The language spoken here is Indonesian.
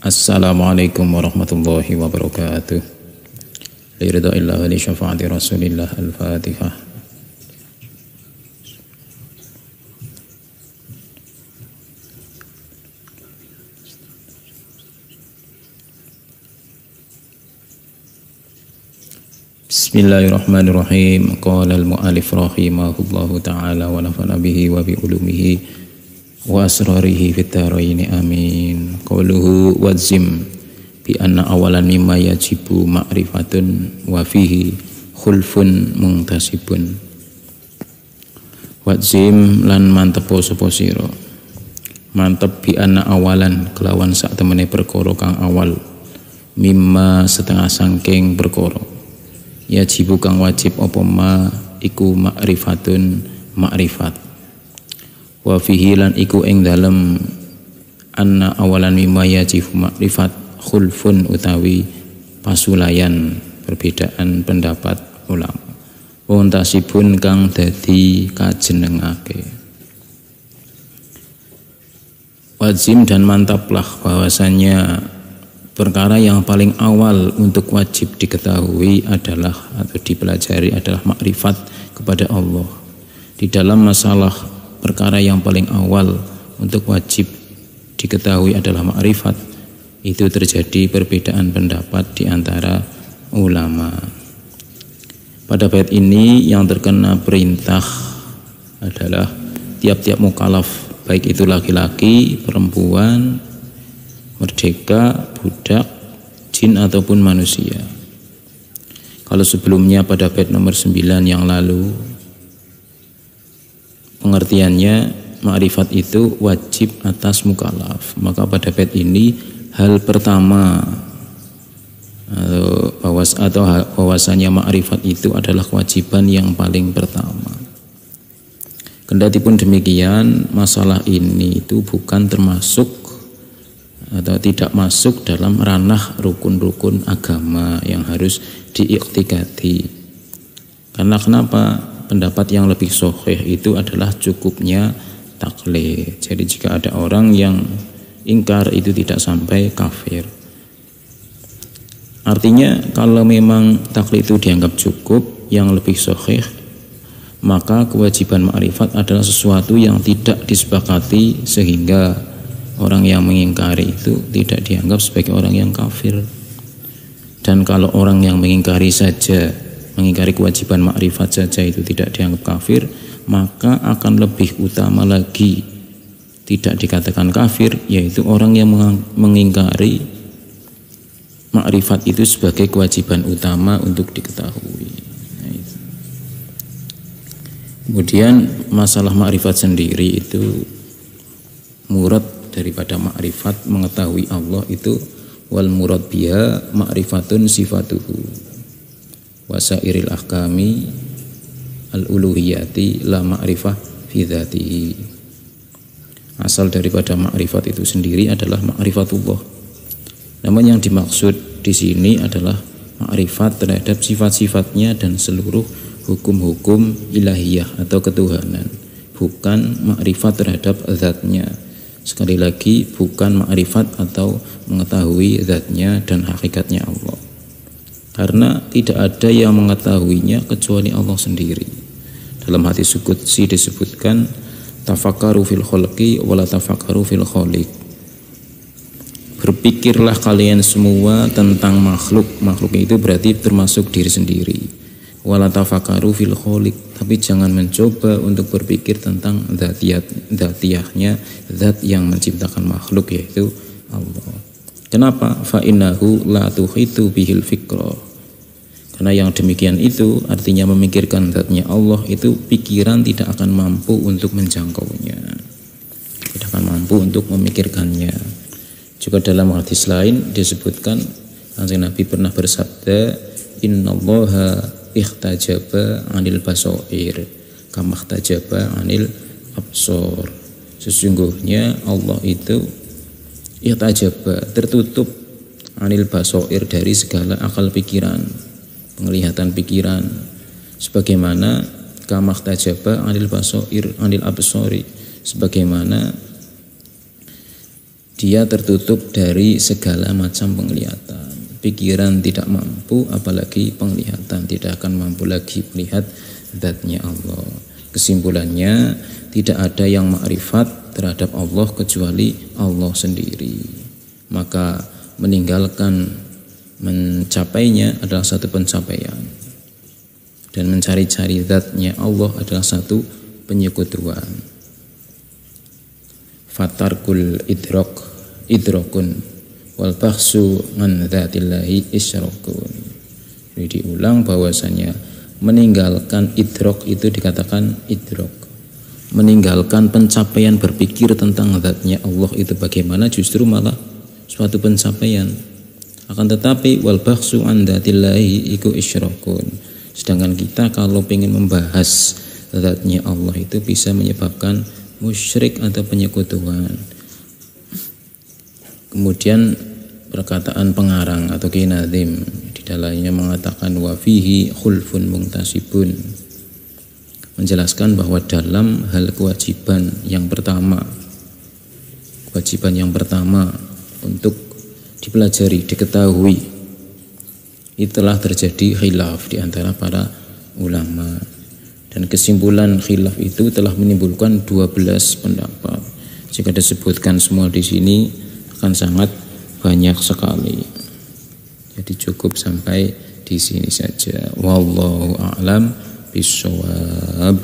Assalamualaikum warahmatullahi wabarakatuh. Liridha'illah wa li syafa'ati Rasulillah. Al-Fatihah. Bismillahirrahmanirrahim. Qala al-mu'alif rahimahullahu ta'ala wa nafa'ana bihi wa bi ulumihi wa asrarihi fit dharain amin. Qauluhu wazim bi anna awalan mimma yajibu ma'rifatun wa fihi khulfun muntasibun. Wazim lan mantep sapa sira. Mantep bi anna awalan kelawan sak temene perkara kang awal mimma setengah sangking perkara yajibu kang wajib apa ma iku ma'rifatun ma'rifat wa fihi lan iku ing dalem anna awalan mimma yajibu ma'rifat khulfun utawi pasulayan perbedaan pendapat ulama muntasibun kang dadi kajenengake. Wajib dan mantaplah bahwasanya perkara yang paling awal untuk wajib diketahui adalah atau dipelajari adalah makrifat kepada Allah. Di dalam masalah perkara yang paling awal untuk wajib diketahui adalah makrifat, itu terjadi perbedaan pendapat di antara ulama. Pada bait ini yang terkena perintah adalah tiap-tiap mukallaf, baik itu laki-laki, perempuan, merdeka, budak, jin ataupun manusia. Kalau sebelumnya pada bait nomor 9 yang lalu pengertiannya ma'rifat itu wajib atas mukallaf, maka pada bait ini hal pertama bahwasanya ma'rifat itu adalah kewajiban yang paling pertama. Kendatipun demikian, masalah ini itu bukan termasuk atau tidak masuk dalam ranah rukun-rukun agama yang harus diiktikadi. Karena kenapa? Pendapat yang lebih sahih itu adalah cukupnya taklid. Jadi jika ada orang yang ingkar itu tidak sampai kafir. Artinya kalau memang taklid itu dianggap cukup, yang lebih sahih, maka kewajiban ma'rifat adalah sesuatu yang tidak disepakati sehingga orang yang mengingkari itu tidak dianggap sebagai orang yang kafir. Dan kalau orang yang mengingkari kewajiban makrifat saja itu tidak dianggap kafir, maka akan lebih utama lagi tidak dikatakan kafir, yaitu orang yang mengingkari makrifat itu sebagai kewajiban utama untuk diketahui. Kemudian masalah makrifat sendiri itu murad daripada makrifat mengetahui Allah itu wal murad biha ma'rifatun sifatuhu wasairil ahkami al-uluhiyati la ma'rifah fi dzatihi. Asal daripada makrifat itu sendiri adalah makrifatullah. Namun yang dimaksud di sini adalah makrifat terhadap sifat-sifatnya dan seluruh hukum-hukum ilahiyah atau ketuhanan, bukan makrifat terhadap zatnya. Sekali lagi, bukan makrifat atau mengetahui zatnya dan hakikatnya Allah. Karena tidak ada yang mengetahuinya kecuali Allah sendiri. Dalam hadis qudsi disebutkan tafakkaru fil khalqi wala tafakkaru fil khaliq. Berpikirlah kalian semua tentang makhluk. Makhluk itu berarti termasuk diri sendiri. Wala tafakkaru fil khaliq, tapi jangan mencoba untuk berpikir tentang dzatiyahnya, zat yang menciptakan makhluk, yaitu Allah. Kenapa? Fa innahu la tuhitu bihil fikra. Karena yang demikian itu artinya memikirkan zatnya Allah itu pikiran tidak akan mampu untuk menjangkaunya, tidak akan mampu untuk memikirkannya. Juga dalam hadis lain disebutkan Kanjeng Nabi pernah bersabda, innallaha ihtajaba 'anil basair kama ihtajaba 'anil absar. Sesungguhnya Allah itu ihtajaba, tertutup 'anil basair, dari segala akal pikiran, penglihatan pikiran, sebagaimana kama ihtajaba 'anil basair 'anil absari, sebagaimana dia tertutup dari segala macam penglihatan. Pikiran tidak mampu, apalagi penglihatan, tidak akan mampu lagi melihat zatnya Allah. Kesimpulannya, tidak ada yang makrifat terhadap Allah kecuali Allah sendiri. Maka meninggalkan mencapainya adalah satu pencapaian, dan mencari-cari zatnya Allah adalah satu penyekutuan. Fatarkul idrakun wal bahsu an dzatillahi isyrokun. Jadi diulang bahwasanya meninggalkan idrok itu dikatakan idrok. Meninggalkan pencapaian berpikir tentang zatnya Allah itu bagaimana, justru malah suatu pencapaian. Akan tetapi wal bahsu an dzatillahi iku isyrokun. Sedangkan kita kalau ingin membahas zatnya Allah itu bisa menyebabkan musyrik atau penyekutuan. Kemudian perkataan pengarang atau Kiai Nazim di dalamnya mengatakan wa fihi khulfun mungtasibun, menjelaskan bahwa dalam hal kewajiban yang pertama untuk dipelajari, diketahui, itulah terjadi khilaf di antara para ulama. Dan kesimpulan khilaf itu telah menimbulkan 12 pendapat. Jika disebutkan semua di sini akan sangat banyak sekali. Jadi cukup sampai di sini saja. Wallahu a'lam bishawab.